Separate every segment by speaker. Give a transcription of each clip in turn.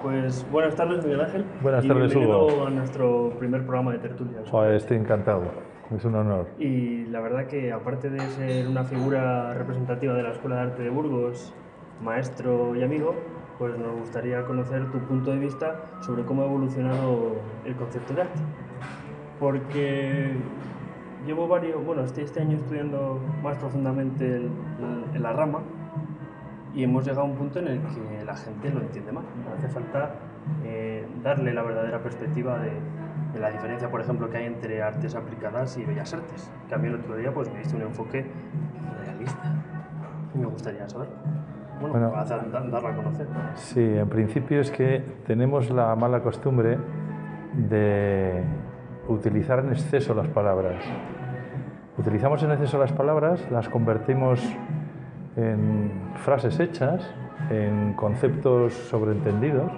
Speaker 1: Pues buenas tardes, Miguel Ángel.
Speaker 2: Buenas
Speaker 1: y
Speaker 2: tardes,
Speaker 1: bienvenido
Speaker 2: Hugo.
Speaker 1: a nuestro primer programa de tertulias.
Speaker 2: Joder, estoy encantado, es un honor.
Speaker 1: Y la verdad que aparte de ser una figura representativa de la Escuela de Arte de Burgos, maestro y amigo, pues nos gustaría conocer tu punto de vista sobre cómo ha evolucionado el concepto de arte. Porque llevo este año estudiando más profundamente en la rama y hemos llegado a un punto en el que la gente lo entiende mal. Hace falta darle la verdadera perspectiva de la diferencia, por ejemplo, que hay entre artes aplicadas y bellas artes. Que a mí el otro día pues, me diste un enfoque realista y me gustaría saberlo. Bueno, darlo a conocer.
Speaker 2: Sí, en principio es que tenemos la mala costumbre de utilizar en exceso las palabras. Utilizamos en exceso las palabras, las convertimos en frases hechas, en conceptos sobreentendidos,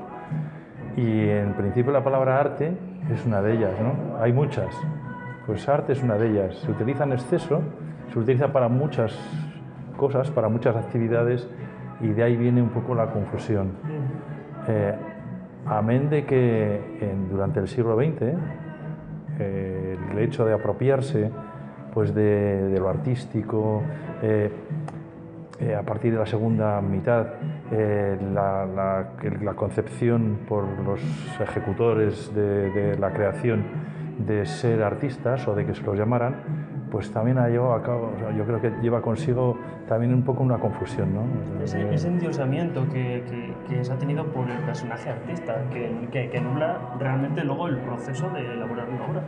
Speaker 2: y en principio la palabra arte es una de ellas, ¿no? Hay muchas, pues arte es una de ellas. Se utiliza en exceso, se utiliza para muchas cosas, para muchas actividades, y de ahí viene un poco la confusión. Amén de que durante el siglo XX el hecho de apropiarse pues de lo artístico, a partir de la segunda mitad, la concepción por los ejecutores de la creación de ser artistas o de que se los llamaran, pues también ha llevado a cabo, o sea, yo creo que lleva consigo también un poco una confusión, ¿no?
Speaker 1: Ese endiosamiento que se ha tenido por el personaje artista, que anula realmente luego el proceso de elaborar una obra.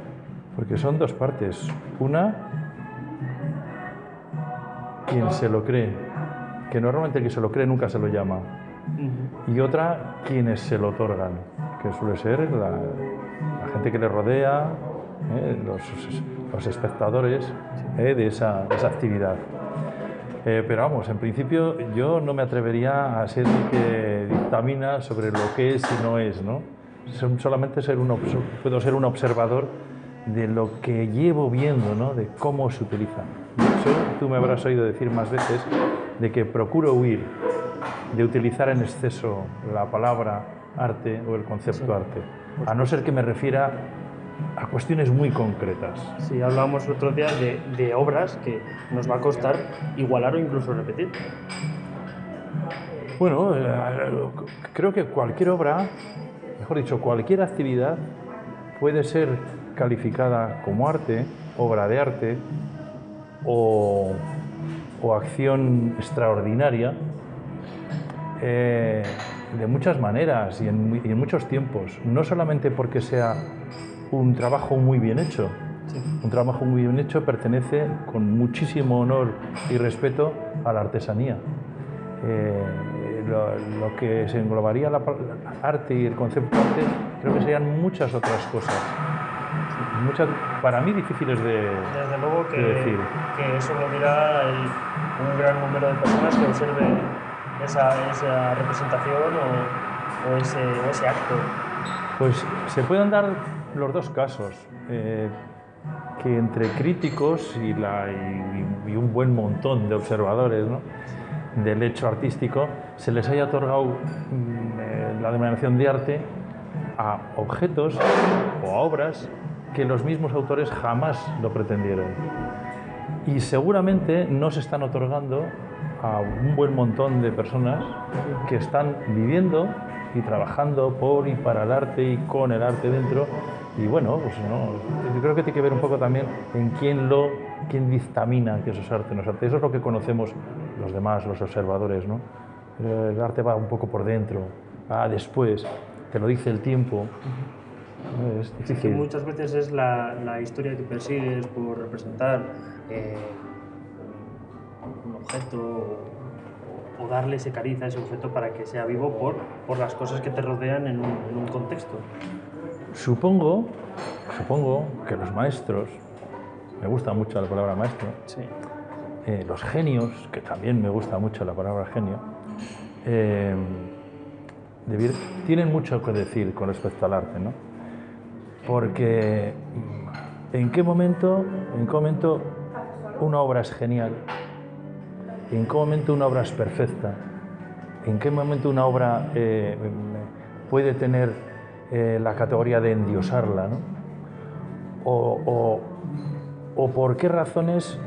Speaker 2: Porque son dos partes. Una, quien se lo cree, que normalmente el que se lo cree nunca se lo llama. Y otra, quienes se lo otorgan, que suele ser la gente que le rodea, los espectadores de esa actividad. Pero vamos, en principio yo no me atrevería a ser el que dictamina sobre lo que es y no es, ¿no? Solamente puedo ser un observador de lo que llevo viendo, ¿no? De cómo se utiliza. De hecho, tú me habrás oído decir más veces de que procuro huir de utilizar en exceso la palabra arte o el concepto arte, a no ser que me refiera a cuestiones muy concretas.
Speaker 1: Sí, hablábamos el otro día de obras que nos va a costar igualar o incluso repetir.
Speaker 2: Bueno, creo que cualquier obra, mejor dicho, cualquier actividad puede ser calificada como arte, obra de arte o acción extraordinaria de muchas maneras y en muchos tiempos, no solamente porque sea un trabajo muy bien hecho. Sí. Un trabajo muy bien hecho pertenece con muchísimo honor y respeto a la artesanía. Lo que se englobaría la arte y el concepto arte, creo que serían muchas otras cosas. Muchas, para mí, difíciles de decir.
Speaker 1: Desde luego que eso lo dirá un gran número de personas que observen esa representación o ese acto.
Speaker 2: Pues se pueden dar los dos casos, que entre críticos y un buen montón de observadores, ¿no?, del hecho artístico se les haya otorgado la denominación de arte a objetos o a obras que los mismos autores jamás lo pretendieron. Y seguramente no se están otorgando a un buen montón de personas que están viviendo y trabajando por y para el arte y con el arte dentro. Y bueno, pues no, yo creo que tiene que ver un poco también en quién dictamina que eso es arte, no es arte. Eso es lo que conocemos los demás, los observadores, ¿no? El arte va un poco por dentro, después, te lo dice el tiempo. Es difícil.
Speaker 1: Que muchas veces es la historia que persigues por representar un objeto o darle ese cariz a ese objeto para que sea vivo por las cosas que te rodean en un contexto.
Speaker 2: Supongo que los maestros, me gusta mucho la palabra maestro,
Speaker 1: sí.
Speaker 2: Los genios, que también me gusta mucho la palabra genio, tienen mucho que decir con respecto al arte, ¿no? Porque ¿en qué momento una obra es genial? ¿En qué momento una obra es perfecta? ¿En qué momento una obra puede tener la categoría de endiosarla, ¿no? O por qué razones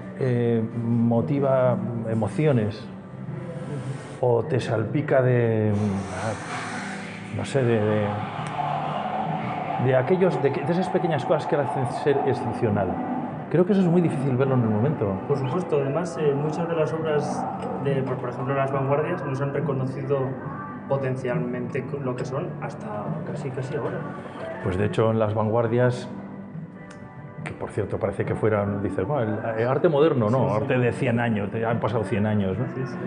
Speaker 2: motiva emociones o te salpica de, no sé, de esas pequeñas cosas que le hacen ser excepcional. Creo que eso es muy difícil verlo en el momento.
Speaker 1: Por supuesto, además muchas de las obras, por ejemplo las vanguardias, nos han reconocido potencialmente lo que son hasta casi ahora.
Speaker 2: Pues de hecho en las vanguardias, que por cierto parece que fueran, dices, bueno, el arte moderno, no, sí. Arte de 100 años, ya han pasado 100 años, ¿no?
Speaker 1: Sí, sí.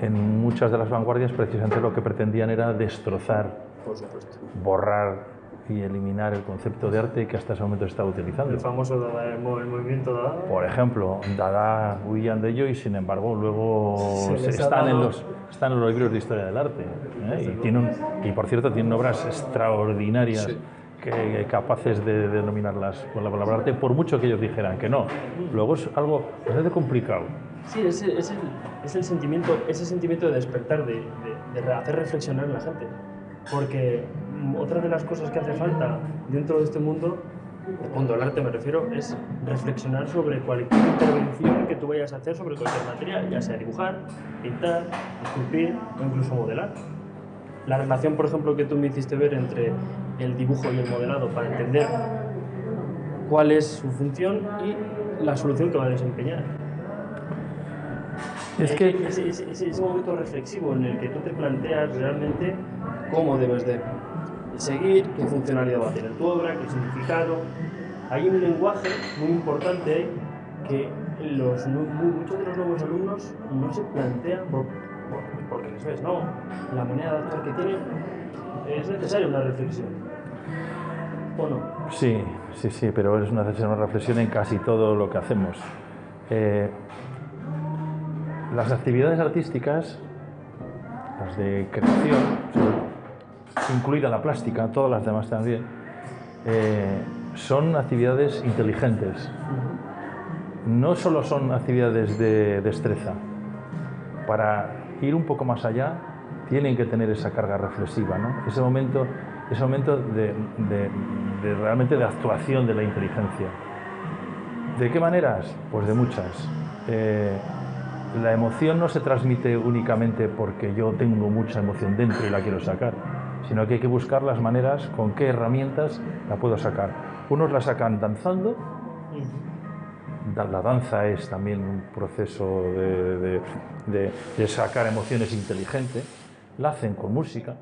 Speaker 2: En muchas de las vanguardias precisamente lo que pretendían era destrozar,
Speaker 1: por supuesto,
Speaker 2: borrar y eliminar el concepto de arte que hasta ese momento se estaba utilizando.
Speaker 1: El famoso Dada, el movimiento Dada.
Speaker 2: Por ejemplo, Dada huían de ello y sin embargo luego están en los libros de historia del arte. Y por cierto tienen obras extraordinarias, sí, capaces de denominarlas con la palabra arte, por mucho que ellos dijeran que no. Luego es algo bastante complicado.
Speaker 1: Sí, es el sentimiento, ese sentimiento de despertar, de hacer reflexionar a la gente. Porque otra de las cosas que hace falta dentro de este mundo del arte me refiero, es reflexionar sobre cualquier intervención que tú vayas a hacer sobre cualquier material, ya sea dibujar, pintar, esculpir o incluso modelar. La relación, por ejemplo, que tú me hiciste ver entre el dibujo y el modelado para entender cuál es su función y la solución que va a desempeñar.
Speaker 2: Es que
Speaker 1: ese momento reflexivo en el que tú te planteas realmente cómo debes de seguir, qué funcionalidad va a tener tu obra, qué significado. Hay un lenguaje muy importante que muchos de los nuevos alumnos no se plantean porque les ves, no, la manera de actuar que tienen es necesaria una reflexión. ¿O no?
Speaker 2: Sí, pero es necesaria una reflexión en casi todo lo que hacemos. Las actividades artísticas, las de creación, incluida la plástica, todas las demás también, son actividades inteligentes. No solo son actividades de destreza. Para ir un poco más allá, tienen que tener esa carga reflexiva, ¿no? Ese momento de realmente de actuación de la inteligencia. ¿De qué maneras? Pues de muchas. La emoción no se transmite únicamente porque yo tengo mucha emoción dentro y la quiero sacar, sino que hay que buscar las maneras con qué herramientas la puedo sacar. Unos la sacan danzando. La danza es también un proceso de sacar emociones inteligente. La hacen con música,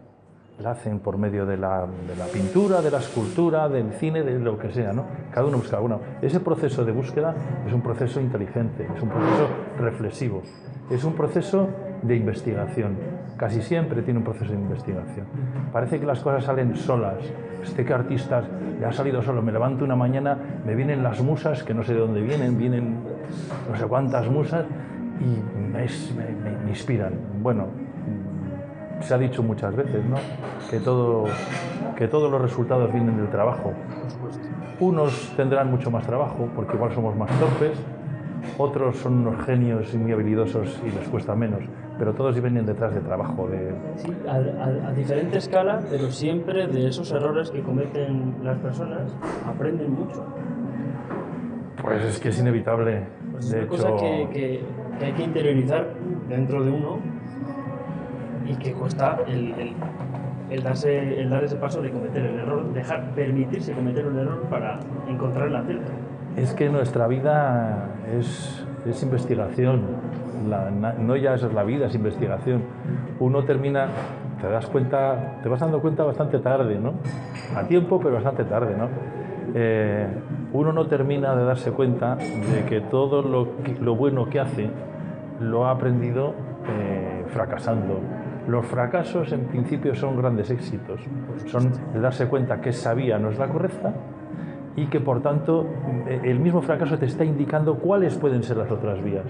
Speaker 2: la hacen por medio de la pintura, de la escultura, del cine, de lo que sea, ¿no? Cada uno busca uno. Ese proceso de búsqueda es un proceso inteligente, es un proceso reflexivo, es un proceso de investigación. Casi siempre tiene un proceso de investigación. Parece que las cosas salen solas. Que artistas le ha salido solo. Me levanto una mañana, me vienen las musas, que no sé de dónde vienen no sé cuántas musas, y me inspiran. Bueno, se ha dicho muchas veces, ¿no? Que todos los resultados vienen del trabajo. Unos tendrán mucho más trabajo, porque igual somos más torpes, otros son unos genios y muy habilidosos y les cuesta menos, pero todos vienen detrás de trabajo.
Speaker 1: Sí, a diferente escala, pero siempre de esos errores que cometen las personas aprenden mucho.
Speaker 2: Pues es que es inevitable.
Speaker 1: Pues es una cosa que hay que interiorizar dentro de uno y que cuesta el dar ese paso de cometer el error, permitirse cometer un error para encontrar el acierto.
Speaker 2: Es que nuestra vida es investigación, no ya es la vida, es investigación. Uno termina, te vas dando cuenta bastante tarde, ¿no? A tiempo, pero bastante tarde, ¿no? Uno no termina de darse cuenta de que todo lo bueno que hace lo ha aprendido fracasando. Los fracasos en principio son grandes éxitos, son de darse cuenta que esa vía no es la correcta y que por tanto el mismo fracaso te está indicando cuáles pueden ser las otras vías.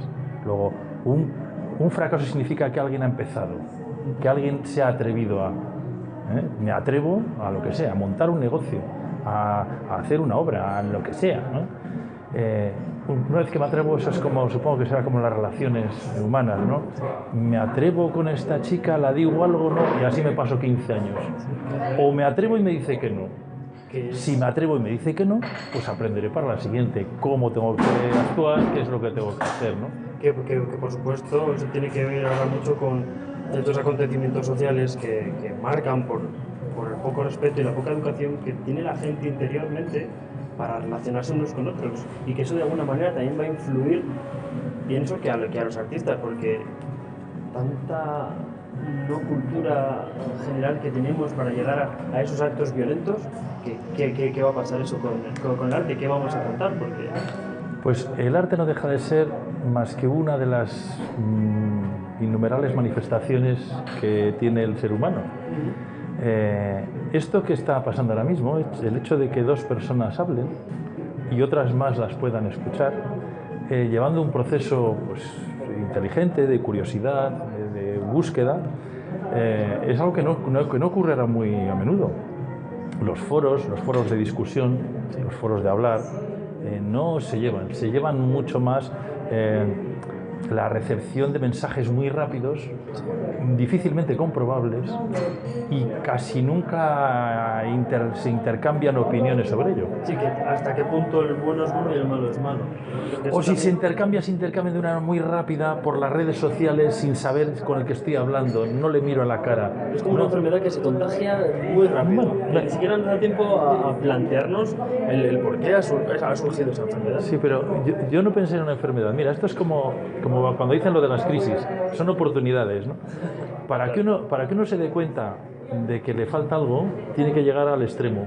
Speaker 2: Luego, un fracaso significa que alguien ha empezado, que alguien se ha atrevido me atrevo a lo que sea, a montar un negocio, a hacer una obra, a lo que sea, ¿no? Una vez que me atrevo, eso es como, supongo que será como las relaciones humanas, ¿no? Me atrevo con esta chica, la digo algo, ¿no? Y así me paso 15 años. O me atrevo y me dice que no. Si me atrevo y me dice que no, pues aprenderé para la siguiente cómo tengo que actuar, qué es lo que tengo que hacer, ¿no?
Speaker 1: Que por supuesto eso tiene que ver ahora mucho con ciertos acontecimientos sociales que marcan por el poco respeto y la poca educación que tiene la gente interiormente para relacionarse unos con otros, y que eso de alguna manera también va a influir, pienso, que a los artistas, porque tanta no cultura general que tenemos para llegar a esos actos violentos, ¿qué va a pasar eso con el arte? ¿Qué vamos a contar? Porque...
Speaker 2: Pues el arte no deja de ser más que una de las innumerables manifestaciones que tiene el ser humano. Esto que está pasando ahora mismo, el hecho de que dos personas hablen y otras más las puedan escuchar, llevando un proceso pues, inteligente, de curiosidad, de búsqueda, es algo que no ocurrirá muy a menudo. Los foros de discusión, los foros de hablar, no se llevan mucho más la recepción de mensajes muy rápidos, difícilmente comprobables, y casi nunca se intercambian opiniones sobre ello.
Speaker 1: Sí, que hasta qué punto el bueno es bueno y el malo es malo.
Speaker 2: O si se intercambian de una manera muy rápida por las redes sociales sin saber con el que estoy hablando, no le miro a la cara.
Speaker 1: Es como una enfermedad que se contagia muy rápido. Ni siquiera nos da tiempo a plantearnos el por qué ha surgido esa enfermedad.
Speaker 2: Sí, pero yo no pensé en una enfermedad. Mira, esto es como cuando dicen lo de las crisis, son oportunidades, ¿no? Para que uno se dé cuenta de que le falta algo, tiene que llegar al extremo.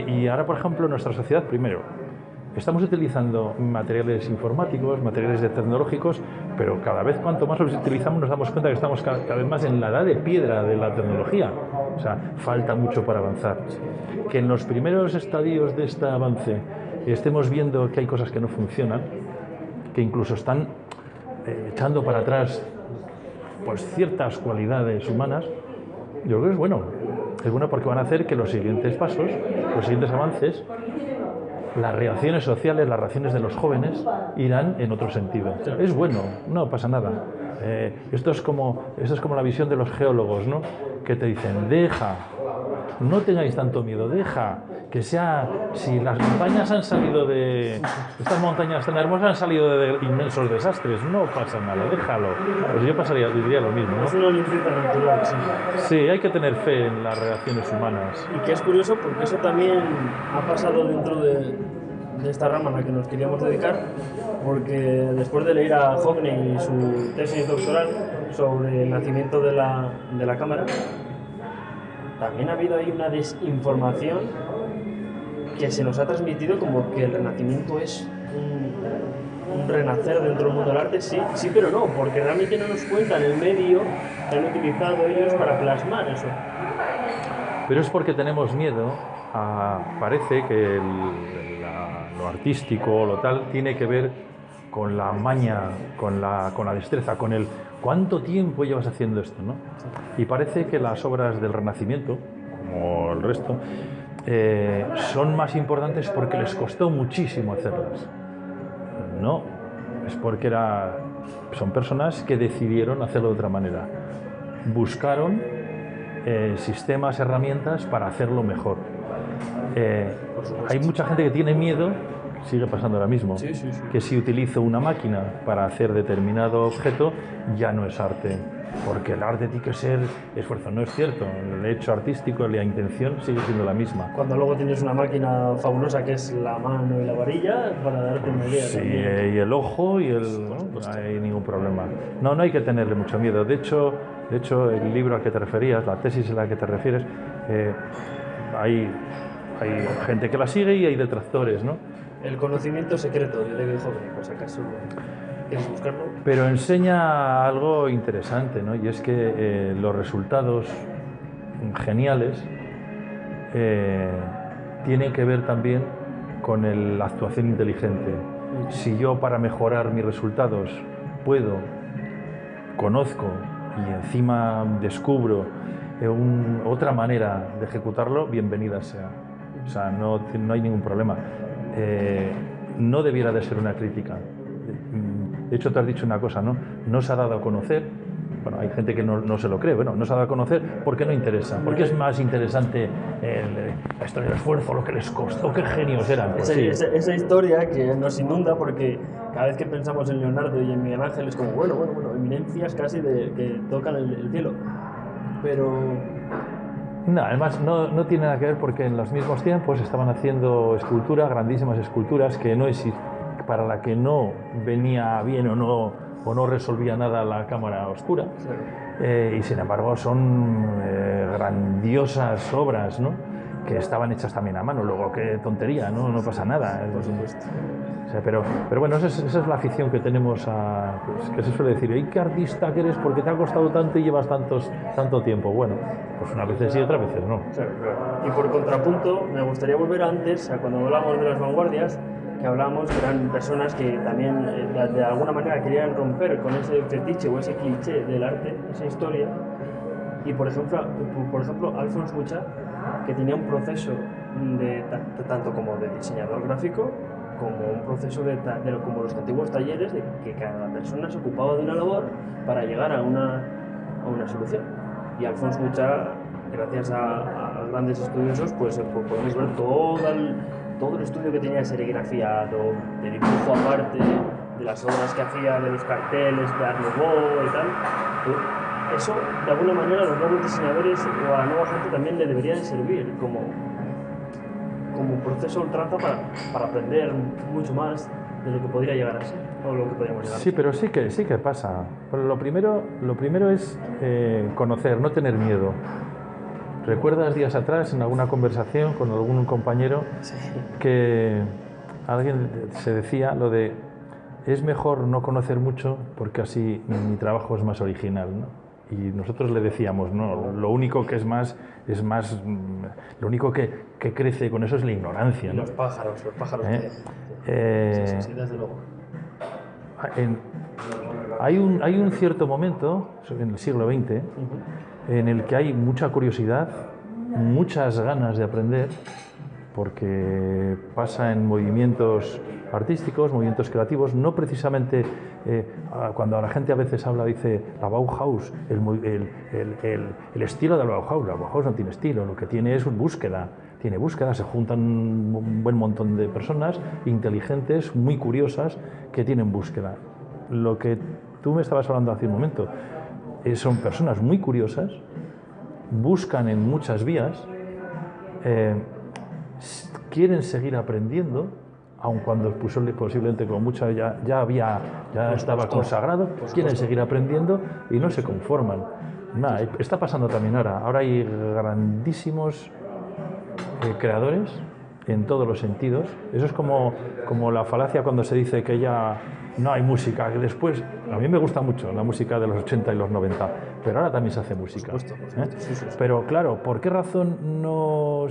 Speaker 2: Y ahora, por ejemplo, en nuestra sociedad, primero, estamos utilizando materiales informáticos, materiales tecnológicos, pero cada vez cuanto más los utilizamos nos damos cuenta que estamos cada vez más en la edad de piedra de la tecnología. O sea, falta mucho para avanzar. Que en los primeros estadios de este avance estemos viendo que hay cosas que no funcionan, que incluso están echando para atrás pues, ciertas cualidades humanas, yo creo que es bueno. Es bueno porque van a hacer que los siguientes pasos, los siguientes avances, las reacciones sociales, las reacciones de los jóvenes irán en otro sentido. Es bueno, no pasa nada. Esto es como la visión de los geólogos, ¿no? Que te dicen, no tengáis tanto miedo, que sea, si las montañas han salido estas montañas tan hermosas han salido de inmensos desastres, no pasa nada, déjalo. Pues yo diría lo mismo, ¿no?
Speaker 1: Es una limpieza natural, sí.
Speaker 2: Sí, hay que tener fe en las reacciones humanas.
Speaker 1: Y que es curioso porque eso también ha pasado dentro de esta rama a la que nos queríamos dedicar, porque después de leer a Hockney y su tesis doctoral sobre el nacimiento de la cámara, también ha habido ahí una desinformación que se nos ha transmitido como que el Renacimiento es un renacer dentro del mundo del arte. Sí, pero no, porque realmente no nos cuentan el medio que han utilizado ellos para plasmar eso.
Speaker 2: Pero es porque tenemos miedo parece que lo artístico o lo tal tiene que ver con la maña, con la destreza, con el cuánto tiempo llevas haciendo esto, ¿no? Y parece que las obras del Renacimiento, como el resto, son más importantes porque les costó muchísimo hacerlas. No, es porque son personas que decidieron hacerlo de otra manera. Buscaron sistemas, herramientas para hacerlo mejor. Hay mucha gente que tiene miedo, sigue pasando ahora mismo, que si utilizo una máquina para hacer determinado objeto, ya no es arte. Porque el arte tiene que ser esfuerzo. No es cierto. El hecho artístico, la intención sigue siendo la misma.
Speaker 1: Cuando luego tienes una máquina fabulosa que es la mano y la varilla para darte una idea.
Speaker 2: Sí, y el ojo y no hay ningún problema. No hay que tenerle mucho miedo. De hecho, el libro al que te referías, la tesis a la que te refieres, hay gente que la sigue y hay detractores, ¿no?
Speaker 1: El conocimiento secreto de David Hockney, por si acaso quieres buscarlo.
Speaker 2: Pero enseña algo interesante, ¿no? Y es que los resultados geniales tienen que ver también con la actuación inteligente. Si yo para mejorar mis resultados conozco y encima descubro otra manera de ejecutarlo, bienvenida sea. O sea, no hay ningún problema. no debiera de ser una crítica. De hecho, tú has dicho una cosa, ¿no? No se ha dado a conocer. Bueno, hay gente que no se lo cree, bueno, no se ha dado a conocer porque no interesa, porque es más interesante la historia del esfuerzo, lo que les costó, qué genios eran. Pues
Speaker 1: esa historia que nos inunda, porque cada vez que pensamos en Leonardo y en Miguel Ángel es como, bueno, eminencias casi que tocan el cielo, pero...
Speaker 2: No, además no tiene nada que ver porque en los mismos tiempos estaban haciendo esculturas, grandísimas esculturas para la que no venía bien o no resolvía nada la cámara oscura, y sin embargo son grandiosas obras, ¿no? Que estaban hechas también a mano. Luego, qué tontería, no pasa nada.
Speaker 1: Por supuesto.
Speaker 2: O sea, pero bueno, esa es la afición que tenemos pues, que se suele decir, ¿y qué artista que eres? Porque te ha costado tanto y llevas tanto tiempo. Bueno, pues unas veces sí, otras veces no.
Speaker 1: Claro. Y por contrapunto, me gustaría volver antes, a cuando hablamos de las vanguardias, que hablábamos que eran personas que también de alguna manera querían romper con ese fetiche o ese cliché del arte, esa historia. Y por ejemplo Alfons Mucha, que tenía un proceso tanto como de diseñador gráfico, como un proceso como los antiguos talleres, de que cada persona se ocupaba de una labor para llegar a una solución. Y Alfons Mucha, gracias a grandes estudiosos, pues podemos ver todo el estudio que tenía serigrafiado, de dibujo aparte, de las obras que hacía, de los carteles, de Art Nouveau y tal. Eso, de alguna manera, a los nuevos diseñadores o a la nueva gente también le debería de servir como proceso ultranza para aprender mucho más de lo que podría llegar a ser, o lo que podríamos llegar a ser.
Speaker 2: Sí, pero sí que pasa. Pero lo primero es conocer, no tener miedo. ¿Recuerdas días atrás en alguna conversación con algún compañero que alguien se decía lo de es mejor no conocer mucho porque así mi trabajo es más original, ¿no? Y nosotros le decíamos, no, lo único que es más, lo único que crece con eso es la ignorancia, ¿no?
Speaker 1: Los pájaros sí, desde luego.
Speaker 2: Hay un cierto momento, en el siglo XX, en el que hay mucha curiosidad, muchas ganas de aprender, porque pasa en movimientos artísticos, movimientos creativos, no precisamente cuando la gente a veces habla, dice la Bauhaus, el estilo de la Bauhaus no tiene estilo, lo que tiene es búsqueda, se juntan un buen montón de personas inteligentes, muy curiosas, que tienen búsqueda. Lo que tú me estabas hablando hace un momento, son personas muy curiosas, buscan en muchas vías, quieren seguir aprendiendo, aun cuando posiblemente con mucha ya estaba consagrado, quieren seguir aprendiendo y no se conforman. Está pasando también ahora hay grandísimos creadores en todos los sentidos. Eso es como la falacia cuando se dice que ya no hay música, que después, a mí me gusta mucho la música de los 80 y los 90, pero ahora también se hace música.
Speaker 1: Por supuesto. Sí.
Speaker 2: Pero claro, ¿por qué razón no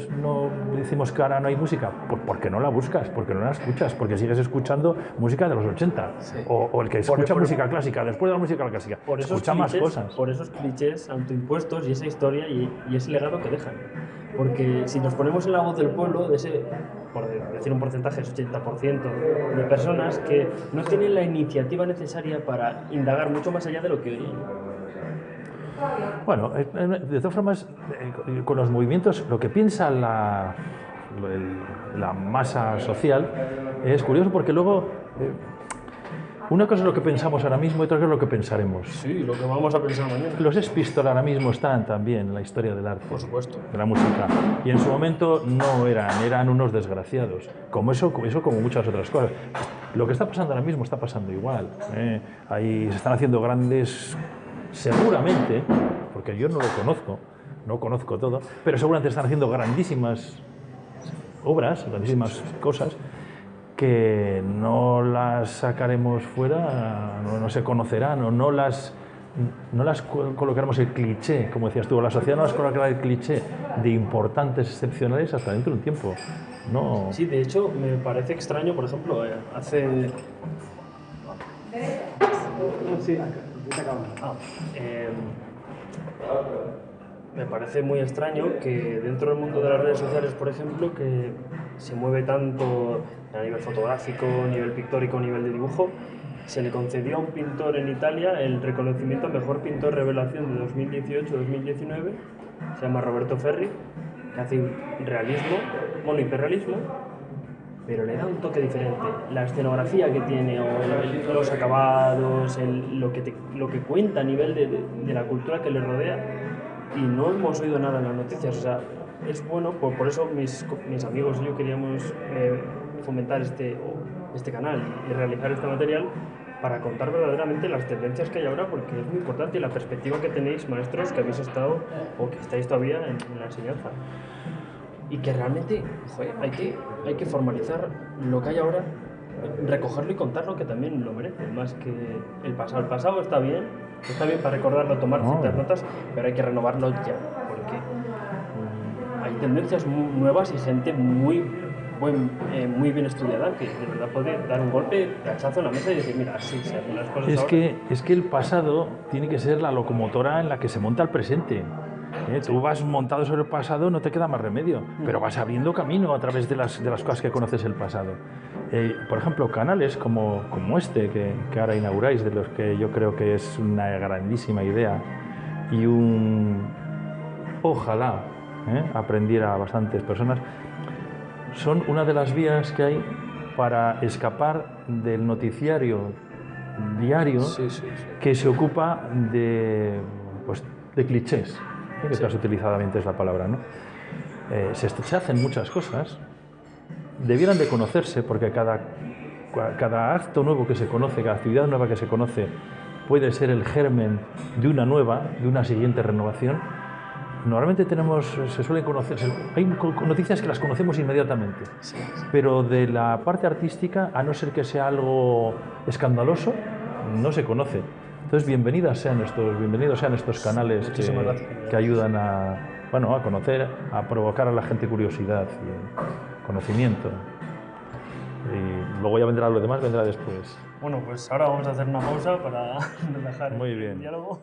Speaker 2: decimos que ahora no hay música? Pues porque no la buscas, porque no la escuchas, porque sigues escuchando música de los 80, o el que escucha música clásica, después de la música clásica, escucha más cosas.
Speaker 1: Por esos clichés autoimpuestos y esa historia y ese legado que dejan. Porque si nos ponemos en la voz del pueblo, de ese, por decir un porcentaje, es 80% de personas que no tienen la iniciativa necesaria para indagar mucho más allá de lo que oyen.
Speaker 2: Bueno, de todas formas, con los movimientos, lo que piensa la masa social es curioso porque luego... una cosa es lo que pensamos ahora mismo y otra cosa es lo que pensaremos.
Speaker 1: Sí, lo que vamos a pensar mañana.
Speaker 2: Los Ex-Pistols ahora mismo están también en la historia del arte.
Speaker 1: Por supuesto.
Speaker 2: De la música. Y en su momento no eran unos desgraciados. Como como muchas otras cosas. Lo que está pasando ahora mismo está pasando igual. Ahí se están haciendo grandes, seguramente, porque yo no lo conozco, no conozco todo, pero seguramente están haciendo grandísimas obras, grandísimas cosas, que no las sacaremos fuera, no se conocerán o no las colocaremos el cliché, como decías tú, la sociedad no las colocará el cliché de importantes, excepcionales hasta dentro de un tiempo. No.
Speaker 1: Sí, de hecho, me parece extraño, por ejemplo, hace... Sí, me parece muy extraño que dentro del mundo de las redes sociales, por ejemplo, que se mueve tanto a nivel fotográfico, a nivel pictórico, a nivel de dibujo, se le concedió a un pintor en Italia el reconocimiento a mejor pintor revelación de 2018-2019, se llama Roberto Ferri, que hace realismo, bueno, hiperrealismo, pero le da un toque diferente. La escenografía que tiene, o los acabados, lo que cuenta a nivel de la cultura que le rodea, y no hemos oído nada en las noticias. O sea, es bueno, por eso mis amigos y yo queríamos fomentar este canal y realizar este material para contar verdaderamente las tendencias que hay ahora, porque es muy importante, y la perspectiva que tenéis, maestros, que habéis estado o que estáis todavía en la enseñanza. Y que realmente, joder, hay que formalizar lo que hay ahora, recogerlo y contarlo, que también lo merece, más que el pasado. El pasado está bien para recordarlo, tomar ciertas notas, pero hay que renovarlo ya, porque hay tendencias nuevas y gente muy bien estudiada que de verdad puede dar un golpe de hachazo en la mesa y decir, mira, sí, se hacen las cosas ahora.
Speaker 2: Es que el pasado tiene que ser la locomotora en la que se monta el presente. Tú vas montado sobre el pasado, no te queda más remedio, pero vas abriendo camino a través de las cosas que conoces el pasado. Por ejemplo, canales como este que ahora inauguráis, de los que yo creo que es una grandísima idea y ojalá aprendiera a bastantes personas, son una de las vías que hay para escapar del noticiario diario que se ocupa de clichés, que tú has utilizado antes la palabra, ¿no? Se hacen muchas cosas, debieran de conocerse, porque cada acto nuevo que se conoce, cada actividad nueva que se conoce puede ser el germen de una siguiente renovación. Normalmente se suelen conocer, hay noticias que las conocemos inmediatamente, pero de la parte artística, a no ser que sea algo escandaloso, no se conoce. Entonces, bienvenidos sean estos canales que ayudan a conocer, a provocar a la gente curiosidad y conocimiento. Y luego ya vendrá lo demás, vendrá después.
Speaker 1: Bueno, pues ahora vamos a hacer una pausa para relajar
Speaker 2: Muy
Speaker 1: el
Speaker 2: bien.
Speaker 1: diálogo.